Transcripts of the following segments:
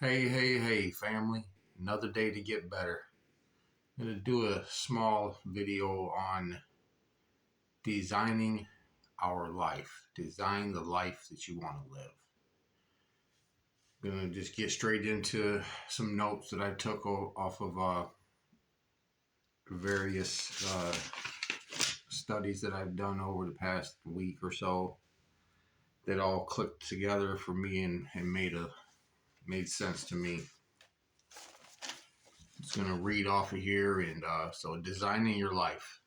Hey, family. Another day to get better. I'm going to do a small video on designing our life. Design the life that you want to live. I'm going to just get straight into some notes that I took off of various studies that I've done over the past week or so that all clicked together for me and made sense to me. Just going to read off of here. So designing your life.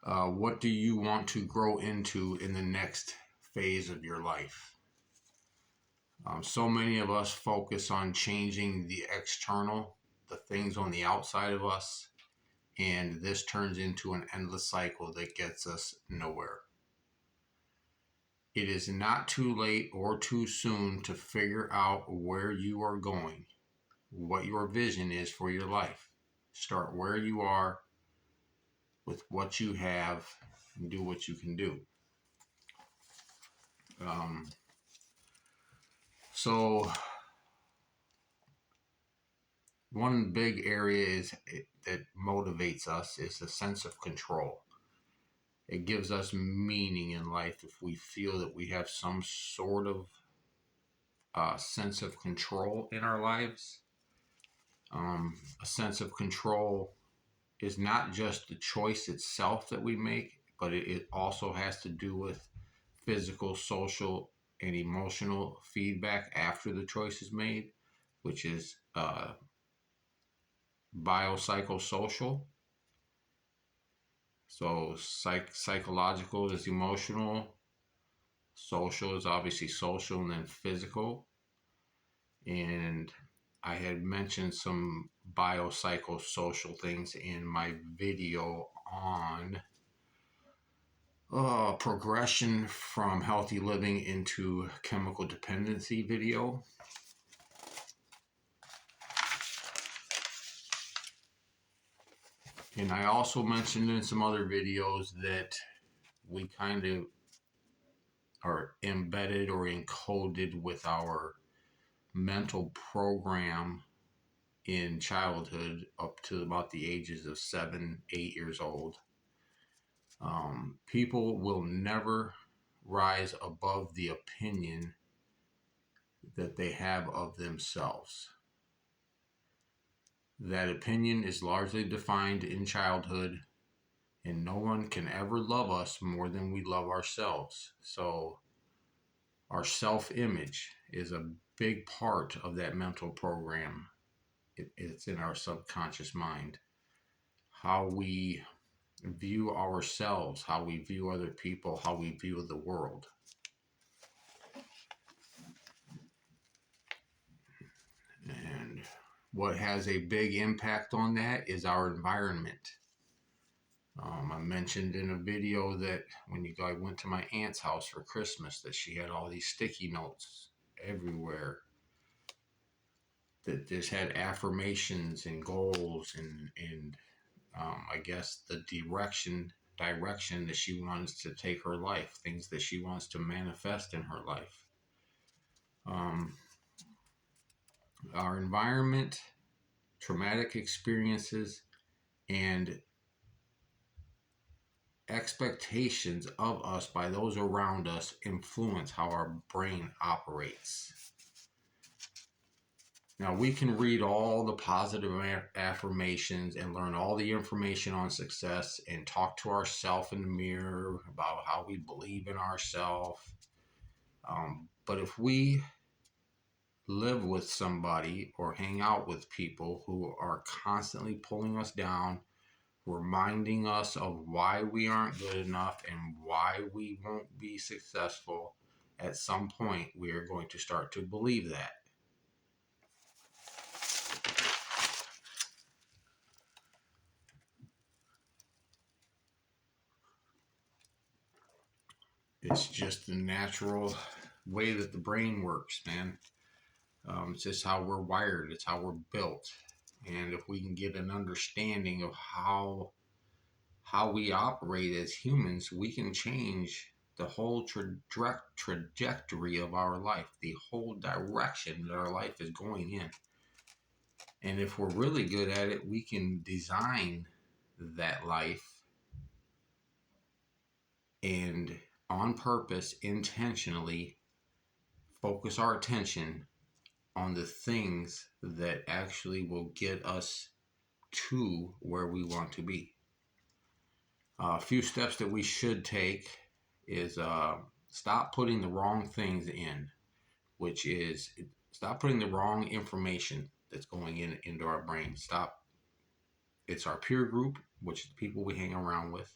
What do you want to grow into in the next phase of your life? So many of us focus on changing the external, the things on the outside of us, and this turns into an endless cycle that gets us nowhere. It is not too late or too soon to figure out where you are going, what your vision is for your life. Start where you are with what you have and do what you can do. So one big area that motivates us is a sense of control. It gives us meaning in life if we feel that we have some sort of sense of control in our lives. A sense of control is not just the choice itself that we make, but it also has to do with physical, social, and emotional feedback after the choice is made, which is biopsychosocial. So psychological is emotional, social is obviously social, and then physical. And I had mentioned some biopsychosocial things in my video on progression from healthy living into chemical dependency video. And I also mentioned in some other videos that we kind of are embedded or encoded with our mental program in childhood up to about the ages of 7, 8 years old. People will never rise above the opinion that they have of themselves. That opinion is largely defined in childhood, and no one can ever love us more than we love ourselves. So our self-image is a big part of that mental program. It's in our subconscious mind. How we view ourselves, how we view other people, how we view the world. And what has a big impact on that is our environment. I mentioned in a video that I went to my aunt's house for Christmas, that she had all these sticky notes everywhere that just had affirmations and goals and I guess the direction that she wants to take her life, things that she wants to manifest in her life. Our environment, traumatic experiences, and expectations of us by those around us influence how our brain operates. Now, we can read all the positive affirmations and learn all the information on success and talk to ourselves in the mirror about how we believe in ourselves. But if we live with somebody or hang out with people who are constantly pulling us down, reminding us of why we aren't good enough and why we won't be successful, at some point we are going to start to believe that. It's just the natural way that the brain works, man. It's just how we're wired. It's how we're built. And if we can get an understanding of how we operate as humans, we can change the whole trajectory of our life, the whole direction that our life is going in. And if we're really good at it, we can design that life and on purpose, intentionally focus our attention on the things that actually will get us to where we want to be. A few steps that we should take is stop putting the wrong things in, which is stop putting the wrong information that's going into our brain. Stop. It's our peer group, which is the people we hang around with,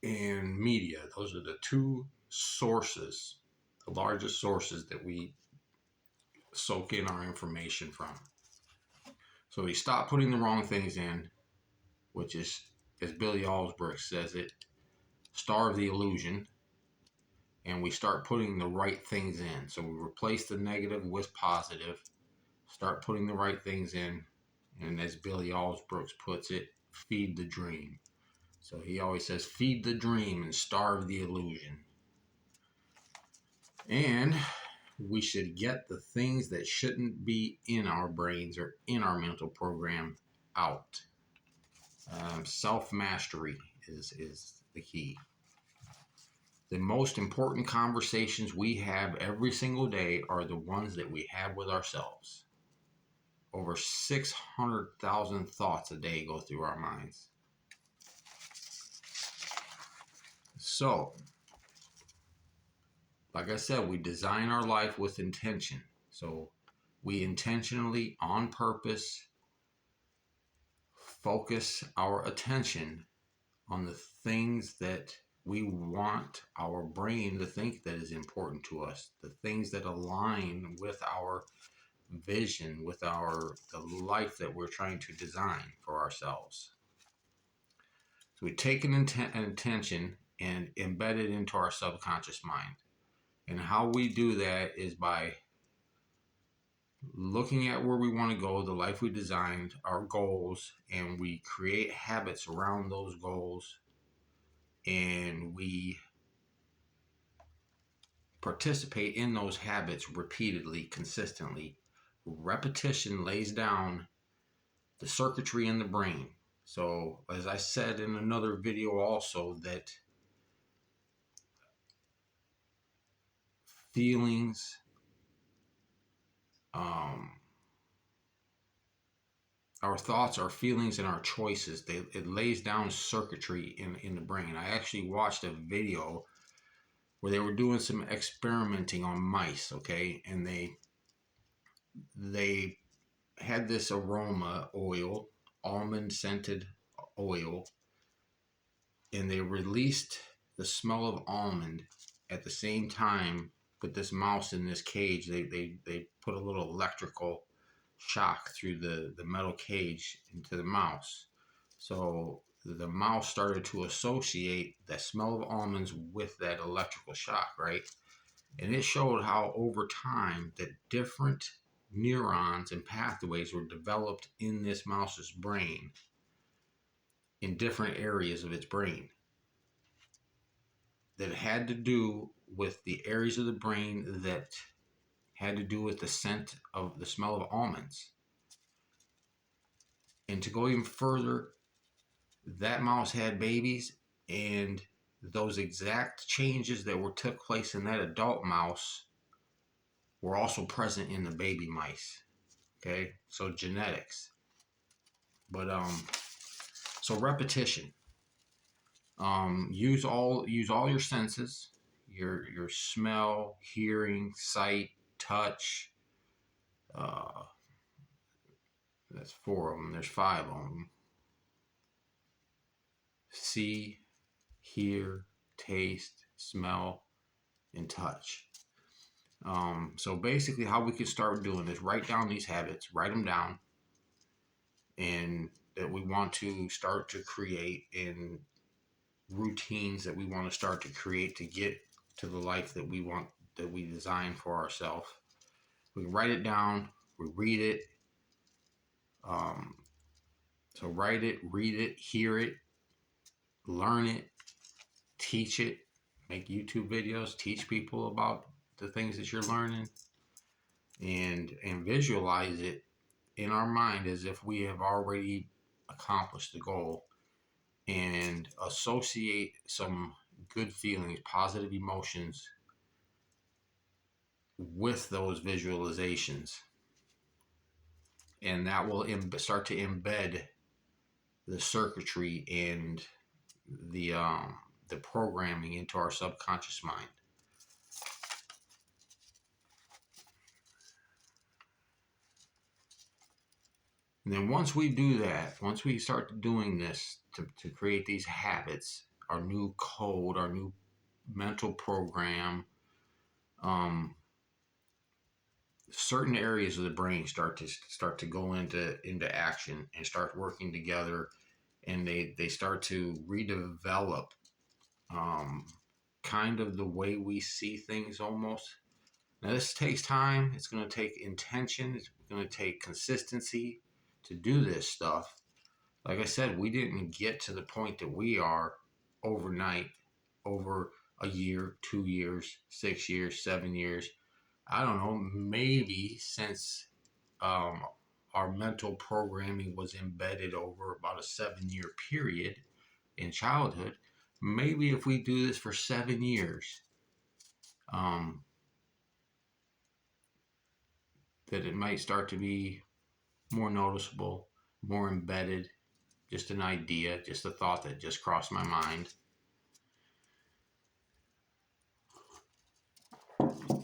and media. Those are the two sources, the largest sources that we soak in our information from. So we stop putting the wrong things in, which is, as Billy Alsbrook says it, starve the illusion, and we start putting the right things in. So we replace the negative with positive, start putting the right things in, and as Billy Alsbrook puts it, feed the dream. So he always says, feed the dream and starve the illusion. And we should get the things that shouldn't be in our brains or in our mental program out. Self-mastery is the key. The most important conversations we have every single day are the ones that we have with ourselves. Over 600,000 thoughts a day go through our minds. So, like I said, we design our life with intention. So we intentionally, on purpose, focus our attention on the things that we want our brain to think that is important to us, the things that align with our vision, with the life that we're trying to design for ourselves. So we take an intention and embed it into our subconscious mind. And how we do that is by looking at where we want to go, the life we designed, our goals, and we create habits around those goals, and we participate in those habits repeatedly, consistently. Repetition lays down the circuitry in the brain. So, as I said in another video also, that feelings, our thoughts, our feelings, and our choices, it lays down circuitry in the brain. I actually watched a video where they were doing some experimenting on mice, okay? And they had this aroma oil, almond scented oil, and they released the smell of almond at the same time. Put this mouse in this cage. They put a little electrical shock through the metal cage into the mouse. So the mouse started to associate the smell of almonds with that electrical shock, right? And it showed how over time that different neurons and pathways were developed in this mouse's brain, in different areas of its brain, that had to do with the areas of the brain that had to do with the scent of the smell of almonds. And to go even further, that mouse had babies, and those exact changes that took place in that adult mouse were also present in the baby mice. Okay, so genetics. But so repetition. Use all your senses, your smell, hearing, sight, touch. That's 4 of them. There's 5 of them. See, hear, taste, smell, and touch. So basically, how we can start doing this: write down these habits, write them down, and that we want to start to create in routines that we want to start to create to get to the life that we want, that we design for ourselves. We can write it down, we read it. So write it, read it, hear it, learn it, teach it, make YouTube videos, teach people about the things that you're learning, and visualize it in our mind as if we have already accomplished the goal, and associate some good feelings, positive emotions with those visualizations. And that will start to embed the circuitry and the programming into our subconscious mind. And then once we do that, once we start doing this to create these habits, our new code, our new mental program, certain areas of the brain start to go into action and start working together, and they start to redevelop kind of the way we see things almost. Now this takes time. It's going to take intention. It's going to take consistency to do this stuff. Like I said, we didn't get to the point that we are overnight, over a year, 2 years, 6 years, 7 years. I don't know, maybe since our mental programming was embedded over about a 7 year period in childhood. Maybe if we do this for 7 years, um, that it might start to be more noticeable, more embedded, just an idea, just a thought that just crossed my mind.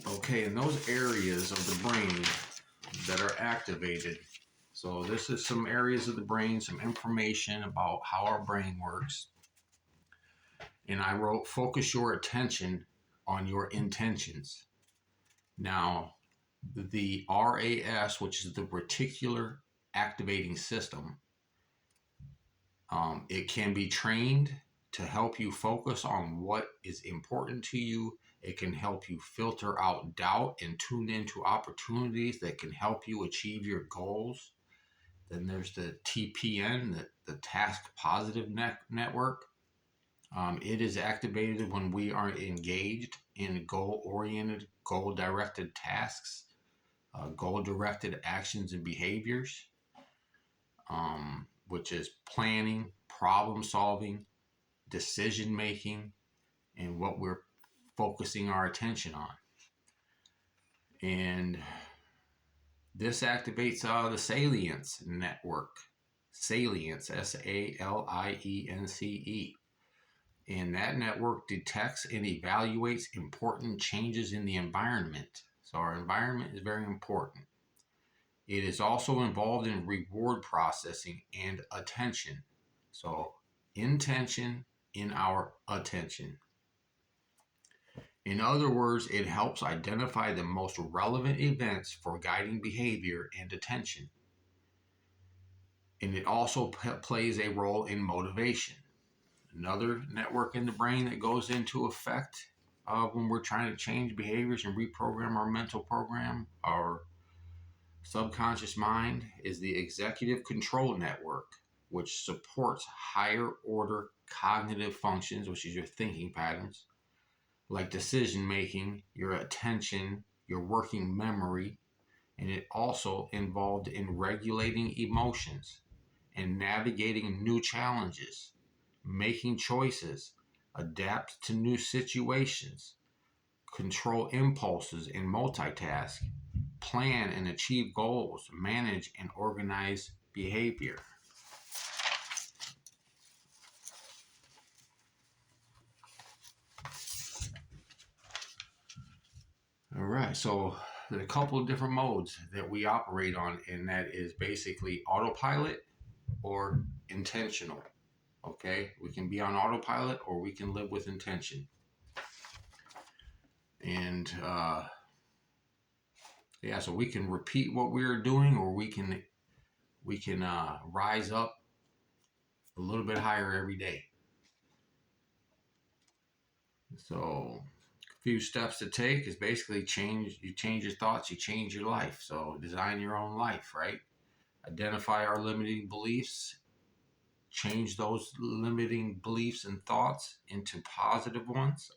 Okay, in those areas of the brain that are activated, so this is some areas of the brain, some information about how our brain works. And I wrote, focus your attention on your intentions. Now, the RAS, which is the reticular activating system, it can be trained to help you focus on what is important to you. It can help you filter out doubt and tune into opportunities that can help you achieve your goals. Then there's the TPN, the Task Positive Network. It is activated when we are engaged in goal-oriented, goal-directed tasks, goal-directed actions and behaviors, which is planning, problem solving, decision making, and what we're focusing our attention on. And this activates the salience network. Salience, SALIENCE. And that network detects and evaluates important changes in the environment. So our environment is very important. It is also involved in reward processing and attention. So intention in our attention. In other words, it helps identify the most relevant events for guiding behavior and attention. And it also plays a role in motivation. Another network in the brain that goes into effect when we're trying to change behaviors and reprogram our mental program, our subconscious mind, is the executive control network, which supports higher order cognitive functions, which is your thinking patterns, like decision making, your attention, your working memory. And it also involved in regulating emotions and navigating new challenges, making choices, adapt to new situations, control impulses and multitask, plan and achieve goals, manage and organize behavior. All right, so there are a couple of different modes that we operate on, and that is basically autopilot or intentional. Okay, we can be on autopilot or we can live with intention. And yeah, so we can repeat what we're doing, or we can rise up a little bit higher every day. So a few steps to take is basically you change your thoughts, you change your life. So design your own life, right? Identify our limiting beliefs, change those limiting beliefs and thoughts into positive ones.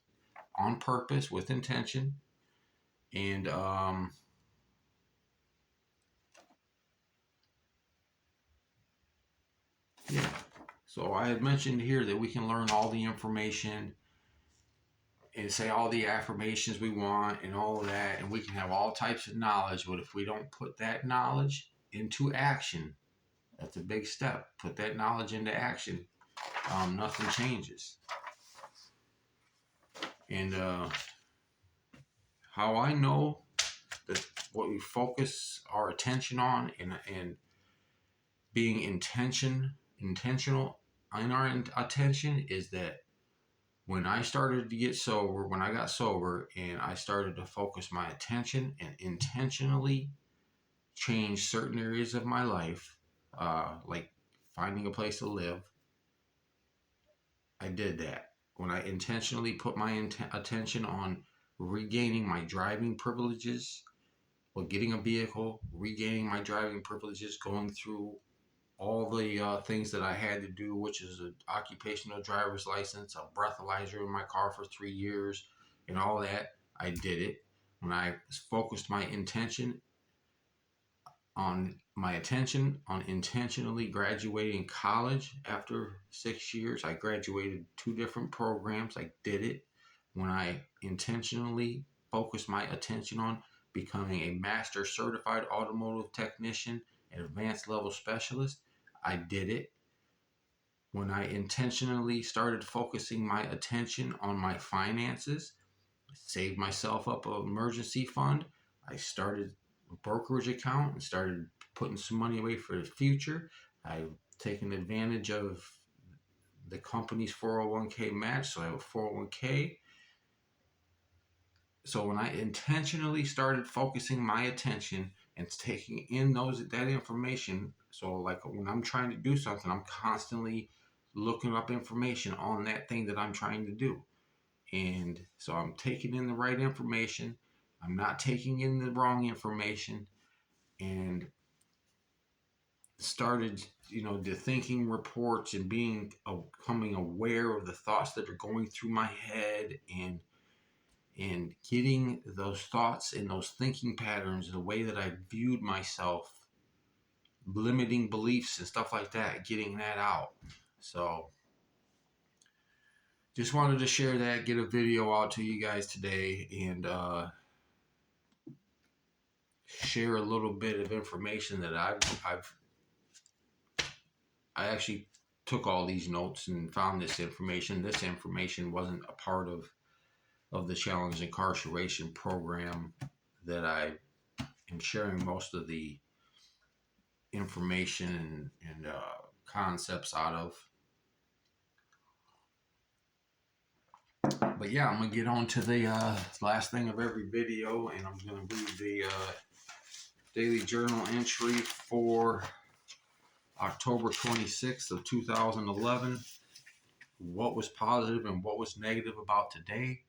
on purpose with intention. And yeah, so I had mentioned here that we can learn all the information and say all the affirmations we want and all of that, and we can have all types of knowledge, but if we don't put that knowledge into action, that's a big step. Put that knowledge into action. Nothing changes. And how I know that what we focus our attention on and being intentional in our attention is that when I started to get sober, when I got sober and I started to focus my attention and intentionally change certain areas of my life, like finding a place to live, I did that. When I intentionally put my attention on regaining my driving privileges, or getting a vehicle, regaining my driving privileges, going through all the things that I had to do, which is an occupational driver's license, a breathalyzer in my car for 3 years, and all that. I did it. When I focused my attention on intentionally graduating college after 6 years. I graduated 2 different programs. I did it. When I intentionally focused my attention on becoming a master certified automotive technician and advanced level specialist, I did it. When I intentionally started focusing my attention on my finances, saved myself up an emergency fund. I started a brokerage account and started putting some money away for the future. I've taken advantage of the company's 401k match, so I have a 401k. So when I intentionally started focusing my attention and taking in that information, so like when I'm trying to do something, I'm constantly looking up information on that thing that I'm trying to do. And so I'm taking in the right information. I'm not taking in the wrong information, and started, the thinking reports and becoming aware of the thoughts that are going through my head, and getting those thoughts and those thinking patterns, the way that I viewed myself, limiting beliefs and stuff like that, getting that out. So just wanted to share that, get a video out to you guys today, and share a little bit of information that I actually took all these notes and found this information. This information wasn't a part of the challenge incarceration program that I am sharing most of the information and concepts out of. But yeah, I'm gonna get on to the last thing of every video, and I'm gonna read the daily journal entry for October 26th of 2011. What was positive and what was negative about today?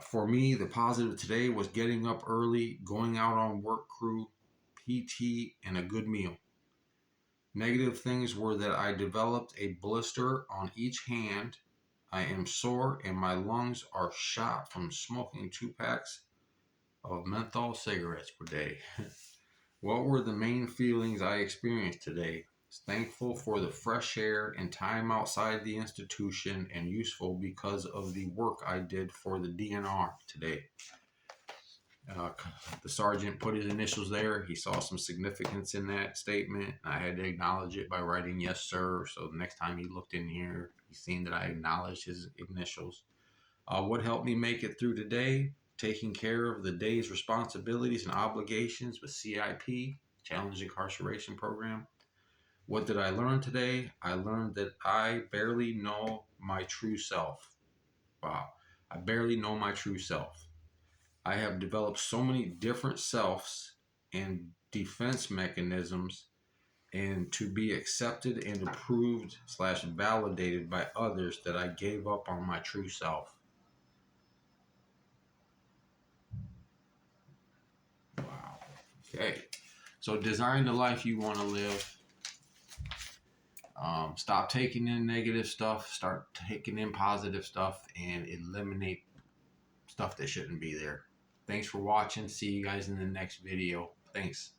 For me, the positive today was getting up early, going out on work crew, PT, and a good meal. Negative things were that I developed a blister on each hand. I am sore and my lungs are shot from smoking 2 packs of menthol cigarettes per day. What were the main feelings I experienced today? Thankful for the fresh air and time outside the institution, and useful because of the work I did for the DNR today. The sergeant put his initials there. He saw some significance in that statement. I had to acknowledge it by writing yes, sir. So the next time he looked in here, he seen that I acknowledged his initials. What helped me make it through today? Taking care of the day's responsibilities and obligations with CIP, Challenge Incarceration Program. What did I learn today? I learned that I barely know my true self. Wow. I barely know my true self. I have developed so many different selves and defense mechanisms, and to be accepted and approved / validated by others, that I gave up on my true self. Wow. Okay. So design the life you want to live. Stop taking in negative stuff, start taking in positive stuff, and eliminate stuff that shouldn't be there. Thanks for watching. See you guys in the next video. Thanks.